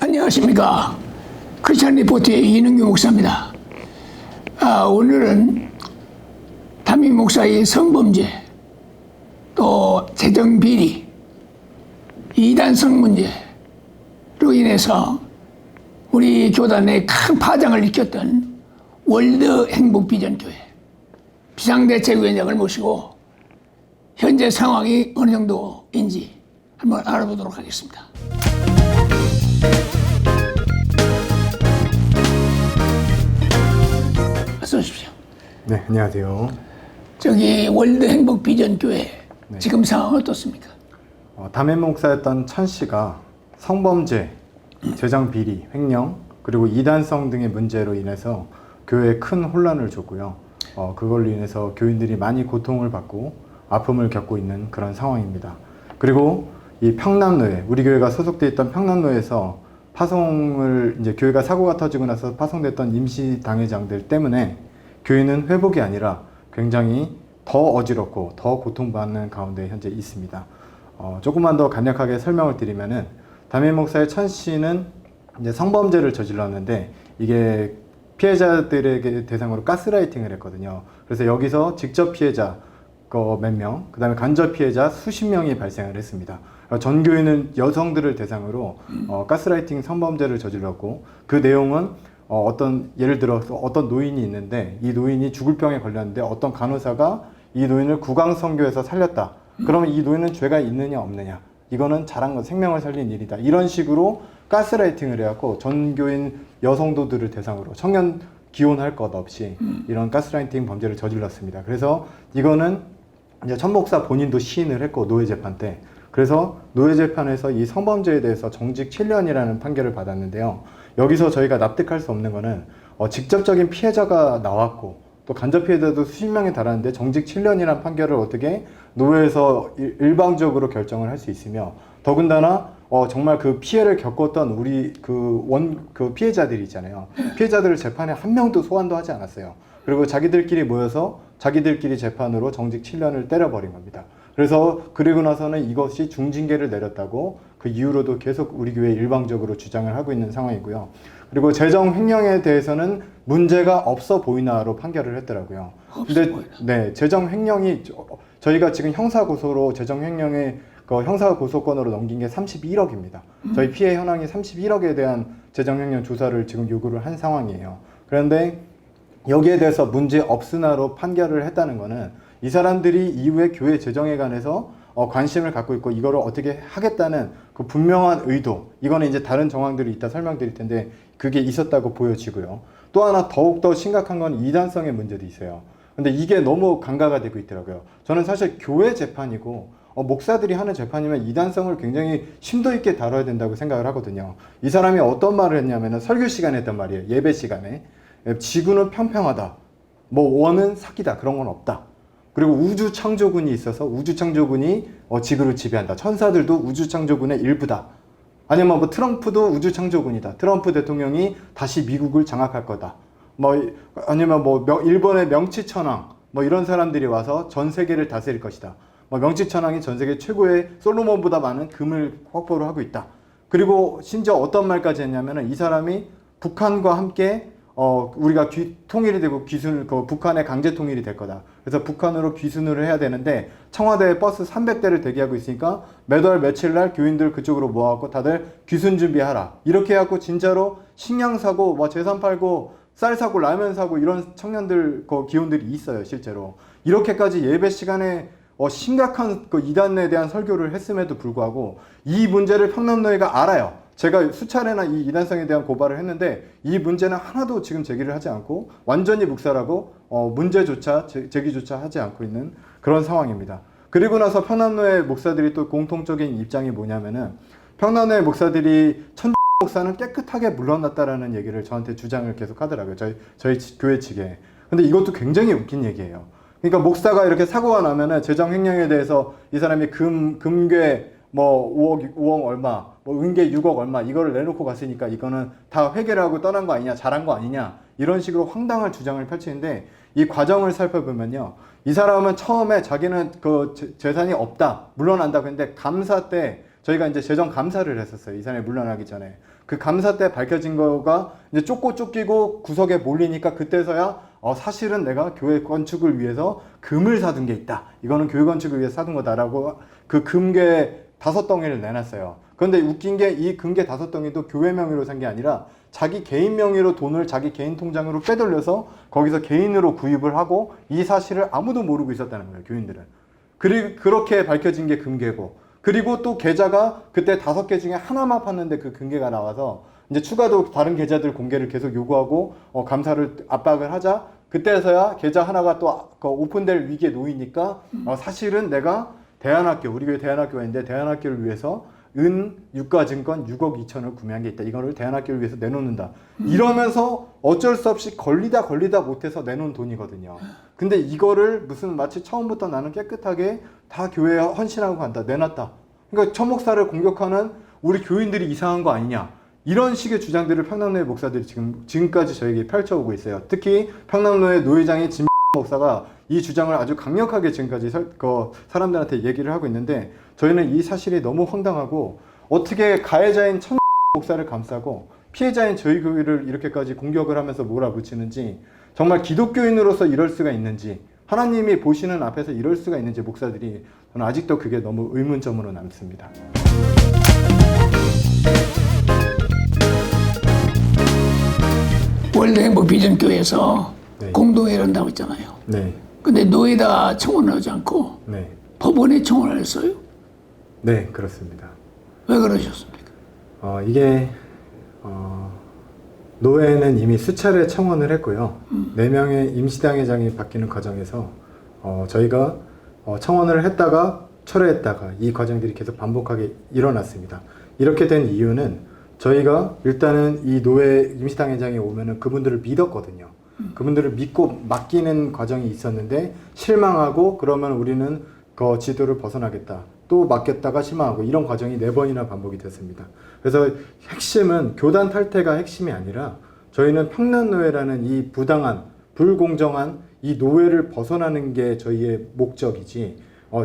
안녕하십니까. 크리스찬 리포트의 이능규 목사입니다. 오늘은 담임 목사의 성범죄, 또 재정비리, 이단성 문제로 인해서 우리 교단에 큰 파장을 일으켰던 월드 행복비전교회 비상대책위원장을 모시고 현재 상황이 어느 정도인지 한번 알아보도록 하겠습니다. 어서 오십시오. 네, 안녕하세요. 저기 월드 행복 비전 교회 지금 상황 어떻습니까? 담임 목사였던 천 씨가 성범죄, 재정 비리, 횡령, 그리고 이단성 등의 문제로 인해서 교회에 큰 혼란을 줬고요. 그걸로 인해서 교인들이 많이 고통을 받고 아픔을 겪고 있는 그런 상황입니다. 그리고 이 평남로에, 우리 교회가 소속돼 있던 평남로에서 파송을, 이제 교회가 사고가 터지고 나서 파송됐던 임시 당회장들 때문에 교회는 회복이 아니라 굉장히 더 어지럽고 더 고통받는 가운데 현재 있습니다. 조금만 더 간략하게 설명을 드리면은 담임 목사의 천 씨는 이제 성범죄를 저질렀는데 이게 피해자들에게 대상으로 가스라이팅을 했거든요. 그래서 여기서 직접 피해자 몇 명, 그 다음에 간접 피해자 수십 명이 발생을 했습니다. 전 교회는 여성들을 대상으로 가스라이팅 성범죄를 저질렀고, 그 내용은 예를 들어서 어떤 노인이 있는데 이 노인이 죽을 병에 걸렸는데 어떤 간호사가 이 노인을 구강선교에서 살렸다. 그러면 이 노인은 죄가 있느냐 없느냐, 이거는 잘한 건 생명을 살린 일이다, 이런 식으로 가스라이팅을 해갖고 전교인 여성도들을 대상으로 청년 기혼할 것 없이 이런 가스라이팅 범죄를 저질렀습니다. 그래서 이거는 이제 천 목사 본인도 시인을 했고, 노예 재판 때. 그래서 노예 재판에서 이 성범죄에 대해서 정직 7년이라는 판결을 받았는데요. 여기서 저희가 납득할 수 없는 거는 직접적인 피해자가 나왔고 또 간접 피해자도 수십 명에 달하는데 정직 7년이라는 판결을 어떻게 노예에서 일방적으로 결정을 할 수 있으며, 더군다나 정말 그 피해를 겪었던 우리 그 피해자들이 있잖아요. 피해자들을 재판에 한 명도 소환도 하지 않았어요. 그리고 자기들끼리 모여서 자기들끼리 재판으로 정직 7년을 때려버린 겁니다. 그리고 나서는 이것이 중징계를 내렸다고 그 이후로도 계속 우리 교회에 일방적으로 주장을 하고 있는 상황이고요. 그리고 재정 횡령에 대해서는 문제가 없어 보이나로 판결을 했더라고요. 근데 네, 재정 횡령이 저희가 지금 형사고소로 재정 횡령의 형사고소건으로 넘긴 게 31억입니다. 저희 피해 현황이 31억에 대한 재정 횡령 조사를 지금 요구를 한 상황이에요. 그런데 여기에 대해서 문제 없으나로 판결을 했다는 거는 이 사람들이 이후에 교회 재정에 관해서 관심을 갖고 있고 이거를 어떻게 하겠다는 그 분명한 의도, 이거는 이제 다른 정황들이 이따 설명드릴 텐데 그게 있었다고 보여지고요. 또 하나 더욱더 심각한 건 이단성의 문제도 있어요. 근데 이게 너무 간과가 되고 있더라고요. 저는 사실 교회 재판이고 목사들이 하는 재판이면 이단성을 굉장히 심도 있게 다뤄야 된다고 생각을 하거든요. 이 사람이 어떤 말을 했냐면은 설교 시간에 했던 말이에요. 예배 시간에. 지구는 평평하다. 원은 사기다. 그런 건 없다. 그리고 우주 창조군이 있어서 우주 창조군이 지구를 지배한다. 천사들도 우주 창조군의 일부다. 아니면 트럼프도 우주 창조군이다. 트럼프 대통령이 다시 미국을 장악할 거다. 아니면 일본의 명치천왕 이런 사람들이 와서 전 세계를 다스릴 것이다. 명치천왕이 전 세계 최고의 솔로몬보다 많은 금을 확보를 하고 있다. 그리고 심지어 어떤 말까지 했냐면은 이 사람이 북한과 함께 우리가 통일이 되고 북한의 강제 통일이 될 거다. 그래서 북한으로 귀순을 해야 되는데 청와대에 버스 300대를 대기하고 있으니까 매달 며칠 날 교인들 그쪽으로 모아갖고 다들 귀순 준비하라. 이렇게 해갖고 진짜로 식량 사고, 재산 팔고, 쌀 사고, 라면 사고 이런 청년들, 기혼들이 있어요, 실제로. 이렇게까지 예배 시간에 심각한 이단에 대한 설교를 했음에도 불구하고 이 문제를 평남노회가 알아요. 제가 수차례나 이 이단성에 대한 고발을 했는데 이 문제는 하나도 지금 제기를 하지 않고 완전히 묵살하고 문제조차 제기조차 하지 않고 있는 그런 상황입니다. 그리고 나서 평남노회 목사들이 또 공통적인 입장이 뭐냐면은 평남노회 목사들이 목사는 깨끗하게 물러났다라는 얘기를 저한테 주장을 계속 하더라고요. 저희 교회 측에. 근데 이것도 굉장히 웃긴 얘기예요. 그러니까 목사가 이렇게 사고가 나면은 재정 횡령에 대해서 이 사람이 금괴 5억 얼마, 은계 6억 얼마 이거를 내놓고 갔으니까 이거는 다 회개를 하고 떠난 거 아니냐, 잘한 거 아니냐, 이런 식으로 황당한 주장을 펼치는데 이 과정을 살펴보면요. 이 사람은 처음에 자기는 그 재산이 없다, 물러난다. 근데 감사 때 저희가 이제 재정 감사를 했었어요. 이 사람이 물러나기 전에. 그 감사 때 밝혀진 거가 이제 쫓기고 구석에 몰리니까 그때서야 사실은 내가 교회 건축을 위해서 금을 사둔 게 있다. 이거는 교회 건축을 위해서 사둔 거다라고 그 금괴 5덩이를 내놨어요. 그런데 웃긴 게 이 금괴 5덩이도 교회 명의로 산 게 아니라 자기 개인 명의로 돈을 자기 개인 통장으로 빼돌려서 거기서 개인으로 구입을 하고 이 사실을 아무도 모르고 있었다는 거예요. 교인들은. 그리고 그렇게 밝혀진 게 금괴고, 그리고 또 계좌가 그때 5개 중에 하나만 팠는데 그 금괴가 나와서 이제 추가도 다른 계좌들 공개를 계속 요구하고 감사를 압박을 하자 그때서야 계좌 하나가 또 오픈될 위기에 놓이니까 사실은 내가 대안학교, 우리 교회 대안학교가 있는데 대안학교를 위해서 은 유가증권 6억 2천을 구매한 게 있다. 이거를 대안학교를 위해서 내놓는다. 이러면서 어쩔 수 없이 걸리다 못해서 내놓은 돈이거든요. 근데 이거를 무슨 마치 처음부터 나는 깨끗하게 다 교회에 헌신하고 간다. 내놨다. 그러니까 천 목사를 공격하는 우리 교인들이 이상한 거 아니냐. 이런 식의 주장들을 평남로의 목사들이 지금까지 저에게 펼쳐오고 있어요. 특히 평남로의 노회장의 진 목사가 이 주장을 아주 강력하게 지금까지 사람들한테 얘기를 하고 있는데 저희는 이 사실이 너무 황당하고 어떻게 가해자인 천 목사를 감싸고 피해자인 저희 교회를 이렇게까지 공격을 하면서 몰아붙이는지 정말 기독교인으로서 이럴 수가 있는지 하나님이 보시는 앞에서 이럴 수가 있는지 목사들이 저는 아직도 그게 너무 의문점으로 남습니다. 월드행복 비전교회에서 네. 공동회의를 한다고 했잖아요. 네. 근데 노예다 청원을 하지 않고 네. 법원에 청원을 했어요? 네, 그렇습니다. 왜 그러셨습니까? 이게 노회는 이미 수차례 청원을 했고요. 4명의 임시당회장이 바뀌는 과정에서 저희가 청원을 했다가 철회했다가 이 과정들이 계속 반복하게 일어났습니다. 이렇게 된 이유는 저희가 일단은 이 노회 임시당회장이 오면은 그분들을 믿었거든요. 그분들을 믿고 맡기는 과정이 있었는데 실망하고 그러면 우리는 그 지도를 벗어나겠다. 또 맡겼다가 실망하고 이런 과정이 4번이나 반복이 됐습니다. 그래서 핵심은 교단 탈퇴가 핵심이 아니라 저희는 평남노회라는 이 부당한 불공정한 이 노회를 벗어나는 게 저희의 목적이지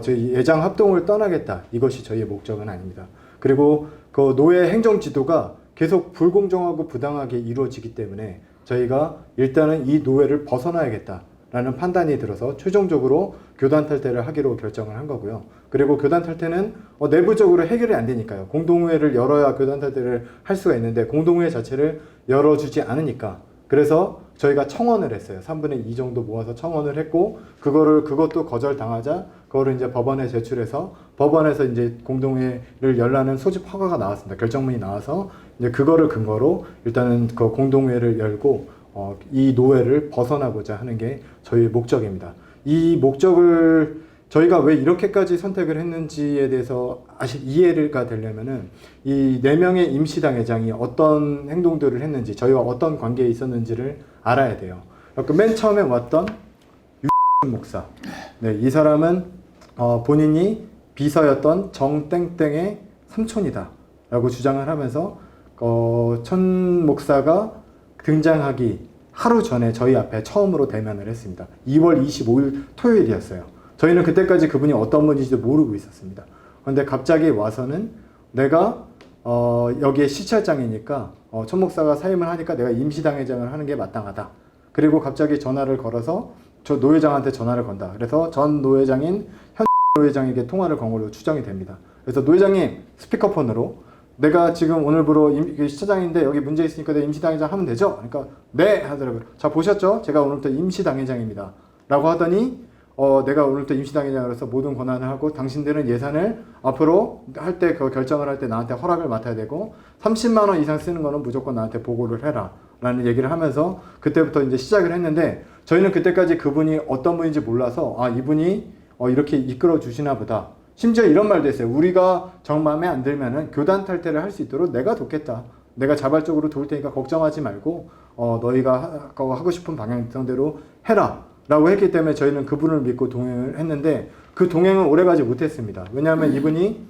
저희 예장 합동을 떠나겠다. 이것이 저희의 목적은 아닙니다. 그리고 그 노회 행정 지도가 계속 불공정하고 부당하게 이루어지기 때문에 저희가 일단은 이 노회를 벗어나야겠다라는 판단이 들어서 최종적으로 교단 탈퇴를 하기로 결정을 한 거고요. 그리고 교단 탈퇴는 내부적으로 해결이 안 되니까요. 공동회를 열어야 교단 탈퇴를 할 수가 있는데 공동회 자체를 열어주지 않으니까 그래서 저희가 청원을 했어요. 3분의 2 정도 모아서 청원을 했고 그것도 거절당하자 그거를 이제 법원에 제출해서 법원에서 이제 공동회를 열라는 소집 허가가 나왔습니다. 결정문이 나와서 이제 그거를 근거로 일단은 그 공동회를 열고 이 노회를 벗어나고자 하는 게 저희의 목적입니다. 이 목적을 저희가 왜 이렇게까지 선택을 했는지에 대해서 이해가 되려면은 이 4명의 임시당회장이 어떤 행동들을 했는지 저희와 어떤 관계에 있었는지를 알아야 돼요. 그러니까 맨 처음에 왔던 목사. 네, 이 사람은 본인이 비서였던 정땡땡의 삼촌이다 라고 주장을 하면서 천 목사가 등장하기 하루 전에 저희 앞에 처음으로 대면을 했습니다. 2월 25일 토요일이었어요. 저희는 그때까지 그분이 어떤 분인지도 모르고 있었습니다. 그런데 갑자기 와서는 내가 여기에 시찰장이니까 천 목사가 사임을 하니까 내가 임시당회장을 하는 게 마땅하다. 그리고 갑자기 전화를 걸어서 저 노회장한테 전화를 건다. 그래서 전 노회장인 현 노회장에게 통화를 건 걸로 추정이 됩니다. 그래서 노회장님 스피커폰으로 내가 지금 오늘부로 시차장인데 여기 문제 있으니까 내가 임시당회장 하면 되죠? 그러니까 네 하더라고요. 자 보셨죠? 제가 오늘부터 임시당회장입니다. 라고 하더니 내가 오늘부터 임시당회장으로서 모든 권한을 하고 당신들은 예산을 앞으로 할 때 그 결정을 할 때 나한테 허락을 맡아야 되고 30만 원 이상 쓰는 거는 무조건 나한테 보고를 해라 라는 얘기를 하면서 그때부터 이제 시작을 했는데 저희는 그때까지 그분이 어떤 분인지 몰라서 이분이 이렇게 이끌어 주시나 보다. 심지어 이런 말도 했어요. 우리가 정 마음에 안 들면은 교단 탈퇴를 할 수 있도록 내가 돕겠다. 내가 자발적으로 도울 테니까 걱정하지 말고 너희가 하고 싶은 방향대로 해라 라고 했기 때문에 저희는 그분을 믿고 동행을 했는데 그 동행은 오래가지 못했습니다. 왜냐하면 이분이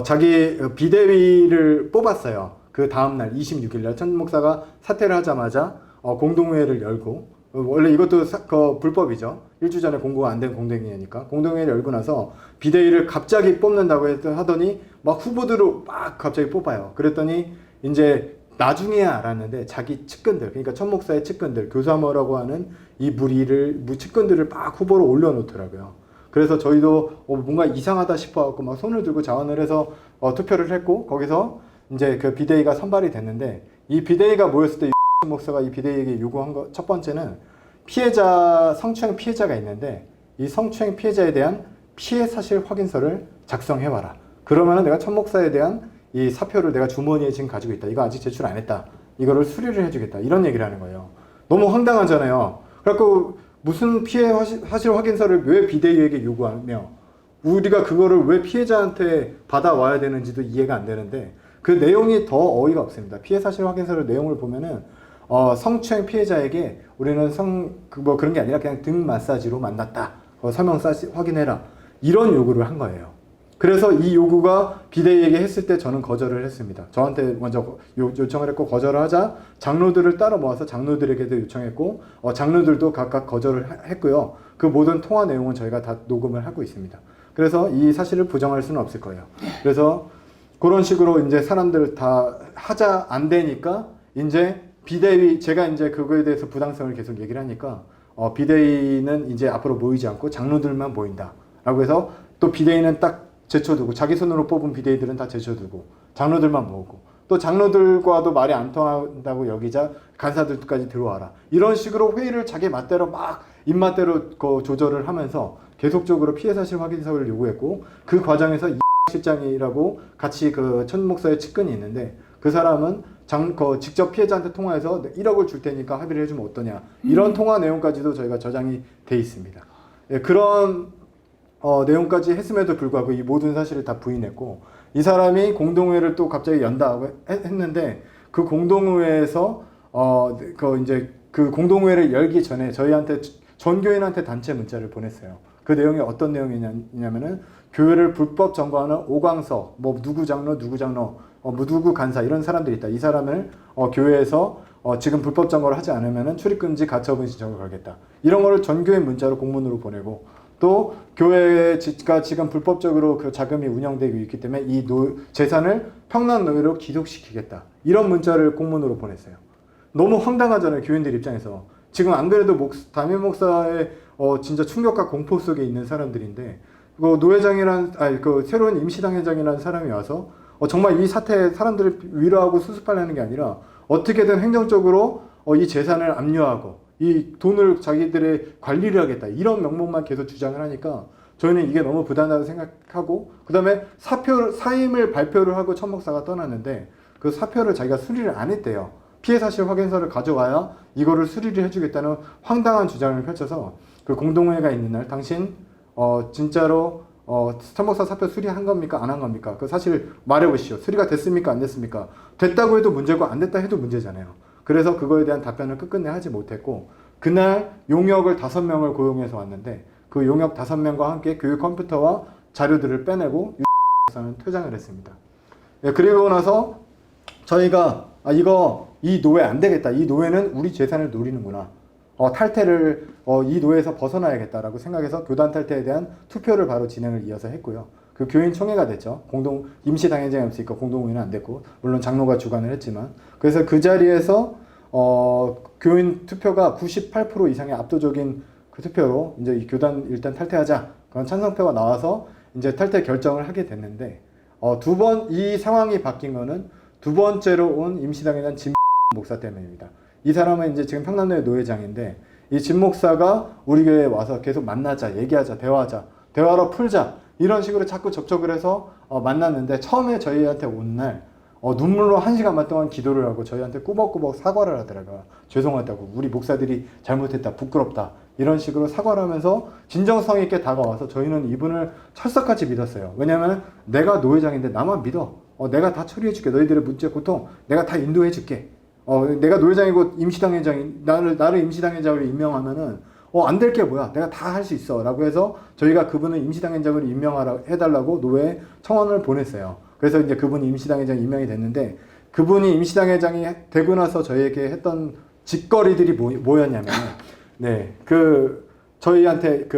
자기 비대위를 뽑았어요. 그 다음날 26일날 천 목사가 사퇴를 하자마자 공동회의를 열고 원래 이것도 불법이죠. 일주 전에 공고가 안 된 공동회의니까 공동회의를 열고 나서 비대위를 갑자기 뽑는다고 하더니 막 후보들을 막 갑자기 뽑아요. 그랬더니 이제 나중에야 알았는데 자기 측근들, 그러니까 천 목사의 측근들, 교사모라고 하는 이 무리를 측근들을 막 후보로 올려놓더라고요. 그래서 저희도 뭔가 이상하다 싶어갖고 막 손을 들고 자원을 해서 투표를 했고 거기서 이제 그 비대위가 선발이 됐는데 이 비대위가 모였을 때 목사가 이 비대위에게 요구한 거 첫 번째는 성추행 피해자가 있는데 이 성추행 피해자에 대한 피해 사실 확인서를 작성해와라. 그러면은 내가 천 목사에 대한 이 사표를 내가 주머니에 지금 가지고 있다. 이거 아직 제출 안 했다. 이거를 수리를 해주겠다. 이런 얘기를 하는 거예요. 너무 황당하잖아요. 그래갖고 무슨 피해 사실 확인서를 왜 비대위에게 요구하며 우리가 그거를 왜 피해자한테 받아와야 되는지도 이해가 안 되는데 그 내용이 더 어이가 없습니다. 피해 사실 확인서를 내용을 보면은 성추행 피해자에게 우리는 그런 게 아니라 그냥 등 마사지로 만났다. 서명 확인해라. 이런 요구를 한 거예요. 그래서 이 요구가 비대위에게 했을 때 저는 거절을 했습니다. 저한테 먼저 요청을 했고 거절을 하자 장로들을 따로 모아서 장로들에게도 요청했고 장로들도 각각 거절을 했고요. 그 모든 통화 내용은 저희가 다 녹음을 하고 있습니다. 그래서 이 사실을 부정할 수는 없을 거예요. 그래서 그런 식으로 이제 사람들 다 하자 안 되니까 이제 비대위 제가 이제 그거에 대해서 부당성을 계속 얘기를 하니까 비대위는 이제 앞으로 모이지 않고 장로들만 모인다라고 해서 또 비대위는 딱 제쳐두고 자기 손으로 뽑은 비대위들은 다 제쳐두고 장로들만 모으고 또 장로들과도 말이 안 통한다고 여기자 간사들까지 들어와라. 이런 식으로 회의를 자기 맛대로 막 입맛대로 조절을 하면서 계속적으로 피해 사실 확인서를 요구했고 그 과정에서 이 실장이라고 같이 그 천 목사의 측근이 있는데 그 사람은 직접 피해자한테 통화해서 1억을 줄 테니까 합의를 해주면 어떠냐 이런 통화 내용까지도 저희가 저장이 돼 있습니다. 예, 그런 내용까지 했음에도 불구하고 이 모든 사실을 다 부인했고 이 사람이 공동회의를 또 갑자기 연다고 했는데 그 공동회에서 그 공동회를 열기 전에 저희한테 전교인한테 단체 문자를 보냈어요. 그 내용이 어떤 내용이냐면은 교회를 불법 점거하는 오광석, 누구 장로, 누구 간사 이런 사람들이 있다. 이 사람을 교회에서 지금 불법 점거를 하지 않으면은 출입금지 가처분 신청을 걸겠다. 이런 거를 전교인 문자로 공문으로 보내고 또 교회가 지금 불법적으로 그 자금이 운영되고 있기 때문에 이 재산을 평남노예로 귀속시키겠다. 이런 문자를 공문으로 보냈어요. 너무 황당하잖아요. 교인들 입장에서. 지금 안 그래도 담임 목사의 진짜 충격과 공포 속에 있는 사람들인데 그 새로운 임시당회장이라는 사람이 와서 정말 이 사태에 사람들을 위로하고 수습하려는 게 아니라 어떻게든 행정적으로 이 재산을 압류하고 이 돈을 자기들의 관리를 하겠다. 이런 명목만 계속 주장을 하니까 저희는 이게 너무 부당하다고 생각하고 그 다음에 사임을 발표를 하고 천 목사가 떠났는데 그 사표를 자기가 수리를 안 했대요. 피해 사실 확인서를 가져와야 이거를 수리를 해주겠다는 황당한 주장을 펼쳐서 그 공동회의가 있는 날 당신 진짜로 천 목사 사표 수리한 겁니까? 안 한 겁니까? 그 사실 말해보시오. 수리가 됐습니까? 안 됐습니까? 됐다고 해도 문제고 안 됐다 해도 문제잖아요. 그래서 그거에 대한 답변을 끝끝내 하지 못했고 그날 용역을 5명을 고용해서 왔는데 그 용역 5명과 함께 교육 컴퓨터와 자료들을 빼내고 유사는 퇴장을 했습니다. 예, 그리고 나서 저희가 이 노예 안 되겠다. 이 노예는 우리 재산을 노리는구나. 탈퇴를 이 노예에서 벗어나야겠다라고 생각해서 교단 탈퇴에 대한 투표를 바로 진행을 이어서 했고요. 그 교인 총회가 됐죠. 임시당회장이 없으니까 공동회의는 안 됐고 물론 장로가 주관을 했지만 그래서 그 자리에서 교인 투표가 98% 이상의 압도적인 그 투표로 이제 이 교단 일단 탈퇴하자 그런 찬성표가 나와서 이제 탈퇴 결정을 하게 됐는데 이 상황이 바뀐 거는 두 번째로 온 임시당회장 진 목사 때문입니다. 이 사람은 이제 지금 평남도의 노회장인데 이 진 목사가 우리 교회에 와서 계속 만나자, 얘기하자, 대화하자, 대화로 풀자 이런 식으로 자꾸 접촉을 해서 만났는데 처음에 저희한테 온 날 눈물로 1시간만 동안 기도를 하고 저희한테 꾸벅꾸벅 사과를 하더라고요. 죄송하다고, 우리 목사들이 잘못했다, 부끄럽다 이런 식으로 사과를 하면서 진정성 있게 다가와서 저희는 이분을 철석같이 믿었어요. 왜냐하면 내가 노회장인데 나만 믿어. 내가 다 처리해줄게. 너희들의 문제 고통 내가 다 인도해줄게. 내가 노회장이고 임시당회장이 나를 임시당회장으로 임명하면은 안 될 게 뭐야. 내가 다 할 수 있어. 라고 해서 저희가 그분을 임시당회장으로 해달라고 노회에 청원을 보냈어요. 그래서 이제 그분이 임시당회장 임명이 됐는데 그분이 임시당회장이 되고 나서 저희에게 했던 짓거리들이 뭐였냐면, 네, 저희한테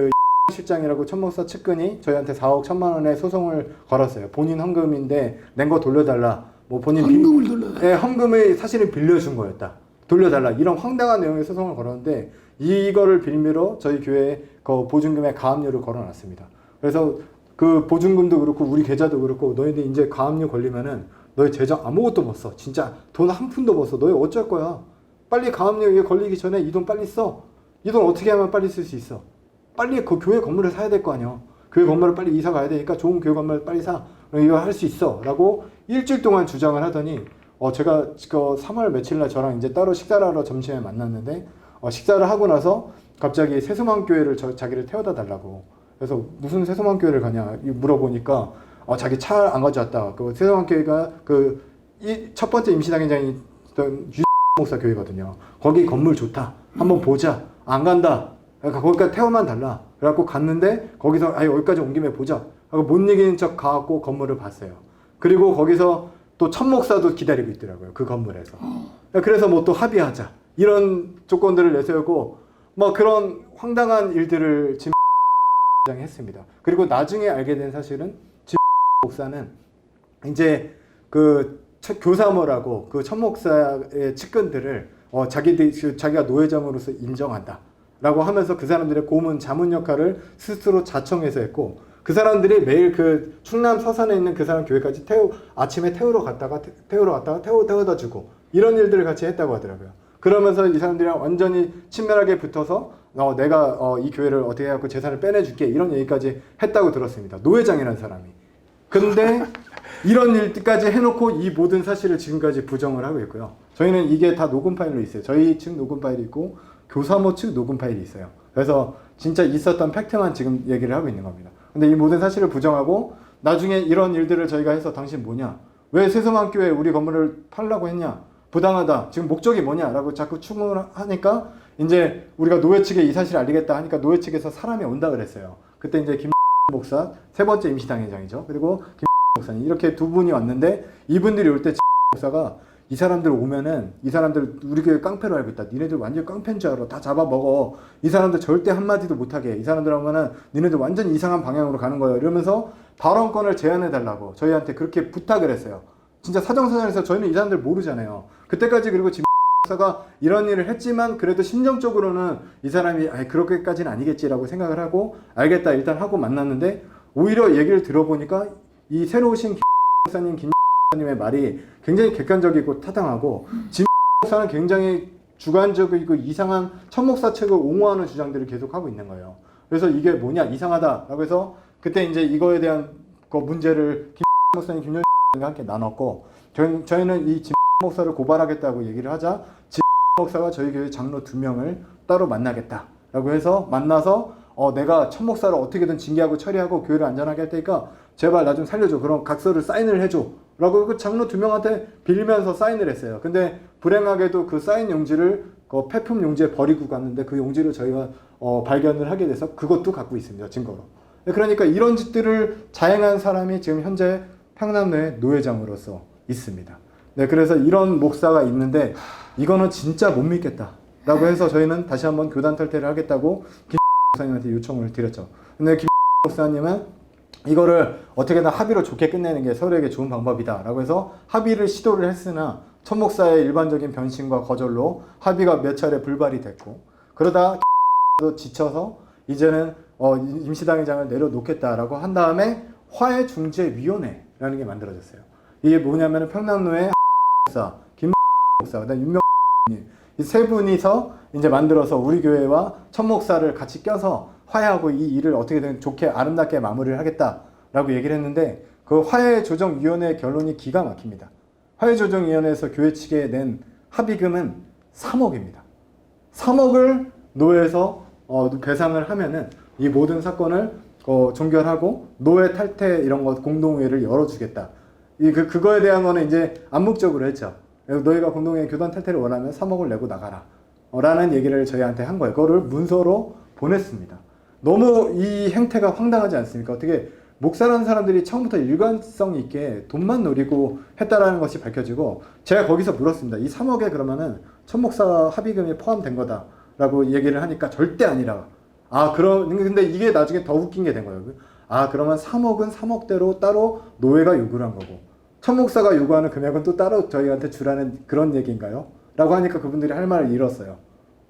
실장이라고 천목사 측근이 저희한테 4억 1천만 원의 소송을 걸었어요. 본인 헌금인데 낸 거 돌려달라. 뭐 본인 헌금을 돌려달라. 네, 헌금을 사실은 빌려준 거였다. 돌려달라. 이런 황당한 내용의 소송을 걸었는데 이거를 빌미로 저희 교회에 그 보증금의 가압류를 걸어놨습니다. 그래서 그 보증금도 그렇고 우리 계좌도 그렇고 너희들 이제 가압류 걸리면은 너희 재정 아무것도 못 써. 진짜 돈 한 푼도 못 써. 너희 어쩔 거야. 빨리 가압류에 걸리기 전에 이 돈 빨리 써. 이 돈 어떻게 하면 빨리 쓸 수 있어. 빨리 그 교회 건물을 사야 될 거 아니야. 교회 건물을 빨리 이사 가야 되니까 좋은 교회 건물을 빨리 사. 이거 할 수 있어. 라고 일주일 동안 주장을 하더니 제가 그 3월 며칠 날 저랑 이제 따로 식사를 하러 점심에 만났는데 식사를 하고 나서 갑자기 세수만 교회를 자기를 태워다 달라고. 그래서 무슨 세수만 교회를 가냐 물어보니까 자기 차 안 가져왔다. 그 세수만 교회가 첫 번째 임시당회장이 있던 목사 교회거든요. 거기 건물 좋다. 한번 보자. 안 간다. 그러니까 거기까지 태워만 달라. 그래갖고 갔는데 거기서 여기까지 온 김에 보자. 하고 못 이기는 척 가갖고 건물을 봤어요. 그리고 거기서 또 천목사도 기다리고 있더라고요. 그 건물에서. 그래서 뭐 또 합의하자. 이런 조건들을 내세우고 뭐 그런 황당한 일들을 했습니다. 그리고 나중에 알게 된 사실은 목사는 이제 교사모라고 그 천목사의 측근들을 자기가 노회장으로서 인정한다. 라고 하면서 그 사람들의 고문 자문 역할을 스스로 자청해서 했고 그 사람들이 매일 그 충남 서산에 있는 그 사람 교회까지 아침에 태우러 갔다가 태워다 주고 이런 일들을 같이 했다고 하더라고요. 그러면서 이 사람들이랑 완전히 친밀하게 붙어서 내가 이 교회를 어떻게 해갖고 재산을 빼내줄게 이런 얘기까지 했다고 들었습니다. 노회장이라는 사람이. 근데 이런 일까지 해놓고 이 모든 사실을 지금까지 부정을 하고 있고요. 저희는 이게 다 녹음 파일로 있어요. 저희 측 녹음 파일이 있고 교사모 측 녹음 파일이 있어요. 그래서 진짜 있었던 팩트만 지금 얘기를 하고 있는 겁니다. 근데 이 모든 사실을 부정하고 나중에 이런 일들을 저희가 해서 당신 뭐냐? 왜 세수만교회 우리 건물을 팔라고 했냐? 부당하다. 지금 목적이 뭐냐? 라고 자꾸 추궁을 하니까 이제 우리가 노회 측에 이 사실을 알리겠다 하니까 노회 측에서 사람이 온다 그랬어요. 그때 이제 김 목사 세 번째 임시당회장이죠. 그리고 김 목사님 이렇게 두 분이 왔는데 이분들이 올 때 목사가 이 사람들 오면은 이 사람들 우리 교회 깡패로 알고 있다. 니네들 완전 깡패인 줄 알아. 다 잡아먹어. 이 사람들 절대 한마디도 못하게. 이 사람들 하면은 니네들 완전 이상한 방향으로 가는 거예요. 이러면서 발언권을 제한해달라고 저희한테 그렇게 부탁을 했어요. 진짜 사정사정해서 저희는 이 사람들 모르잖아요. 그때까지 그리고 김 목사가 이런 일을 했지만 그래도 심정적으로는 이 사람이 그렇게까지는 아니겠지라고 생각을 하고 알겠다 일단 하고 만났는데 오히려 얘기를 들어보니까 이 새로 오신 김 목사님 님의 말이 굉장히 객관적이고 타당하고 김 목사는 굉장히 주관적이고 이상한 천목사 책을 옹호하는 주장들을 계속 하고 있는 거예요. 그래서 이게 뭐냐 이상하다라고 해서 그때 이제 이거에 대한 그 문제를 김 목사님 김영희 과 함께 나눴고 저희는 이 김 목사를 고발하겠다고 얘기를 하자 김 목사가 저희 교회 장로 2명을 따로 만나겠다라고 해서 만나서 내가 천목사를 어떻게든 징계하고 처리하고 교회를 안전하게 할 테니까 제발 나 좀 살려줘. 그럼 각서를 사인을 해줘. 라고 그 장로 2명한테 빌면서 사인을 했어요. 근데 불행하게도 그 사인 용지를 그 폐품 용지에 버리고 갔는데 그 용지를 저희가 발견을 하게 돼서 그것도 갖고 있습니다. 증거로. 그러니까 이런 짓들을 자행한 사람이 지금 현재 평남로의 노회장으로서 있습니다. 네, 그래서 이런 목사가 있는데 이거는 진짜 못 믿겠다. 라고 해서 저희는 다시 한번 교단 탈퇴를 하겠다고 김 목사님한테 요청을 드렸죠. 근데 김 목사님은 이거를 어떻게든 합의로 좋게 끝내는 게 서로에게 좋은 방법이다 라고 해서 합의를 시도를 했으나 천목사의 일반적인 변심과 거절로 합의가 몇 차례 불발이 됐고 그러다 지쳐서 이제는 임시당회장을 내려놓겠다라고 한 다음에 화해중재위원회라는 게 만들어졌어요. 이게 뭐냐면 평남로의 목사, 김 목사, 그다음 윤명 이 세 분이서 이제 만들어서 우리 교회와 천목사를 같이 껴서 화해하고 이 일을 어떻게든 좋게 아름답게 마무리를 하겠다라고 얘기를 했는데 그 화해조정위원회 결론이 기가 막힙니다. 화해조정위원회에서 교회 측에 낸 합의금은 3억입니다. 3억을 노회에서 배상을 하면은 이 모든 사건을 종결하고 노회 탈퇴 이런 거 공동회를 열어주겠다. 그거에 대한 거는 이제 암묵적으로 했죠. 너희가 공동회 교단 탈퇴를 원하면 3억을 내고 나가라. 라는 얘기를 저희한테 한 거예요. 그거를 문서로 보냈습니다. 너무 이 행태가 황당하지 않습니까? 어떻게 목사라는 사람들이 처음부터 일관성 있게 돈만 노리고 했다라는 것이 밝혀지고 제가 거기서 물었습니다. 이 3억에 그러면은 천목사 합의금이 포함된 거다라고 얘기를 하니까 절대 아니라. 근데 이게 나중에 더 웃긴 게 된 거예요. 그러면 3억은 3억대로 따로 노예가 요구를 한 거고 천목사가 요구하는 금액은 또 따로 저희한테 주라는 그런 얘기인가요? 라고 하니까 그분들이 할 말을 잃었어요.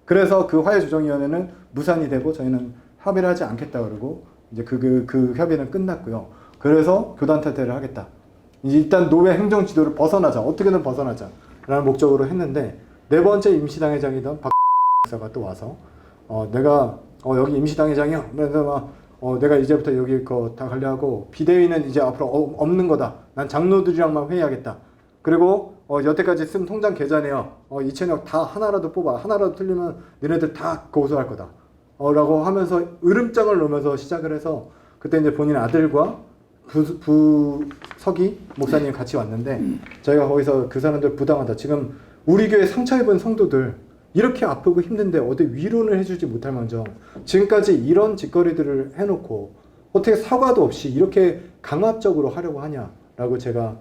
그래서 그 화해조정위원회는 무산이 되고 저희는 합의를 하지 않겠다 그러고 이제 그 협의는 끝났고요. 그래서 교단 탈퇴를 하겠다. 이제 일단 노예 행정 지도를 벗어나자. 어떻게든 벗어나자. 라는 목적으로 했는데 네 번째 임시당회장이던 박 목사가 또 와서 내가 여기 임시당회장이야. 그래서 내가 이제부터 여기 다 관리하고 비대위는 이제 앞으로 없는 거다. 난 장로들이랑만 회의하겠다. 그리고 여태까지 쓴 통장 계좌네요. 이천억 다 하나라도 뽑아. 하나라도 틀리면 너네들 다 고소할 거다. 라고 하면서 으름장을 놓으면서 시작을 해서 그때 이제 본인 아들과 부석이 목사님 같이 왔는데 저희가 거기서 그 사람들 부당하다. 지금 우리 교회 상처 입은 성도들 이렇게 아프고 힘든데 어디 위로를 해주지 못할 망정 지금까지 이런 짓거리들을 해놓고 어떻게 사과도 없이 이렇게 강압적으로 하려고 하냐라고 제가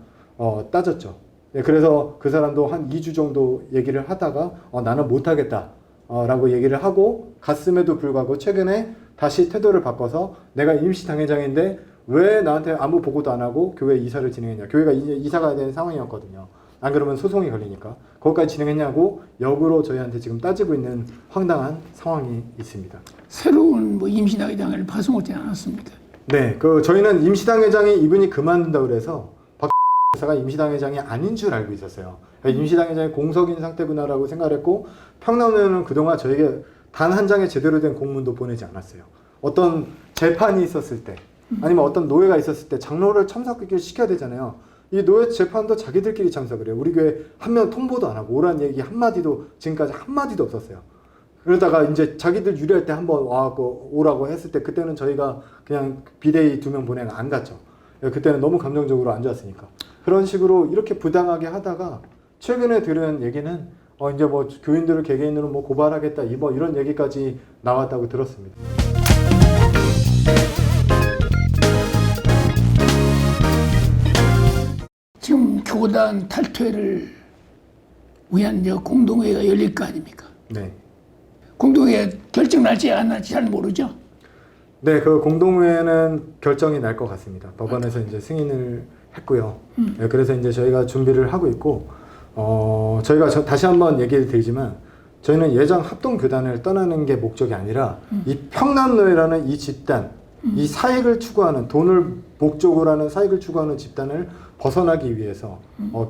따졌죠. 네, 그래서 그 사람도 한 2주 정도 얘기를 하다가 나는 못하겠다 라고 얘기를 하고 갔음에도 불구하고 최근에 다시 태도를 바꿔서 내가 임시당회장인데 왜 나한테 아무 보고도 안 하고 교회 이사를 진행했냐. 교회가 이제 이사 가야 되는 상황이었거든요. 안 그러면 소송이 걸리니까 거기까지 진행했냐고 역으로 저희한테 지금 따지고 있는 황당한 상황이 있습니다. 새로운 임시당회장을 파송하지 않았습니까? 네, 저희는 임시당회장이 이분이 그만둔다고 그래서 박 목사가 임시당회장이 아닌 줄 알고 있었어요. 임시당회장이 공석인 상태구나라고 생각했고 평남교회는 그동안 저에게 단 한 장의 제대로 된 공문도 보내지 않았어요. 어떤 재판이 있었을 때 아니면 어떤 노예가 있었을 때 장로를 참석을 시켜야 되잖아요. 이 노예 재판도 자기들끼리 참석을 해요. 우리 교회 한 명 통보도 안 하고 오라는 얘기 한마디도 지금까지 한마디도 없었어요. 그러다가 이제 자기들 유리할 때 한번 와갖고 오라고 했을 때 그때는 저희가 그냥 비대위 2명 보내고 안 갔죠. 그때는 너무 감정적으로 안 좋았으니까. 그런 식으로 이렇게 부당하게 하다가 최근에 들은 얘기는 이제 교인들을 개개인으로 고발하겠다 이런 얘기까지 나왔다고 들었습니다. 지금 교단 탈퇴를 위한 공동회의가 열릴 거 아닙니까? 네. 공동회의 결정 날지 안 날지 잘 모르죠? 네, 그 공동회의는 결정이 날 것 같습니다. 법원에서 이제 승인을 했고요. 네, 그래서 이제 저희가 준비를 하고 있고, 저희가 다시 한번 얘기를 드리지만, 저희는 예정 합동교단을 떠나는 게 목적이 아니라, 이 평남노예라는 이 집단, 이 사익을 추구하는, 돈을 목적으로 하는 사익을 추구하는 집단을 벗어나기 위해서,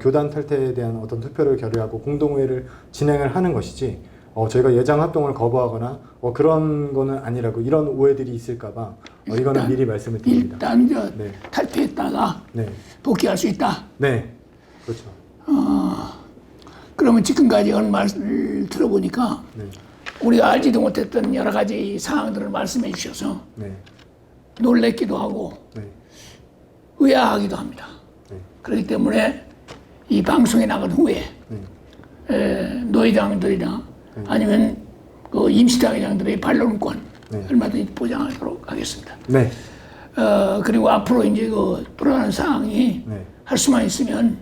교단 탈퇴에 대한 어떤 투표를 결의하고 공동회의를 진행을 하는 것이지, 저희가 예정 합동을 거부하거나 그런 거는 아니라고 이런 오해들이 있을까봐 이거는 미리 말씀을 드립니다. 일단 네. 탈퇴했다가 네. 복귀할 수 있다. 네, 그렇죠. 그러면 지금까지 한 말을 들어보니까 네. 우리가 알지도 못했던 여러 가지 사항들을 말씀해 주셔서 네. 놀랬기도 하고 네. 의아하기도 합니다. 네. 그렇기 때문에 이 방송에 나간 후에 노회장들이나 아니면 그 임시당회장들의 반론권 얼마든지 보장하도록 하겠습니다. 네. 그리고 앞으로 이제 불안한 상황이 할 수만 있으면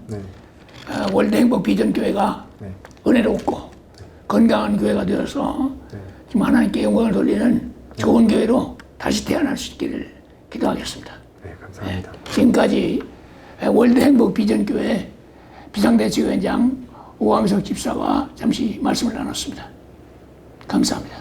월드 행복 비전 교회가 은혜롭고 건강한 교회가 되어서 지금 하나님께 영광을 돌리는 좋은 교회로 다시 태어날 수 있기를 기도하겠습니다. 네, 감사합니다. 지금까지 월드 행복 비전 교회 비상대책위원장 오광석 집사와 잠시 말씀을 나눴습니다. 감사합니다.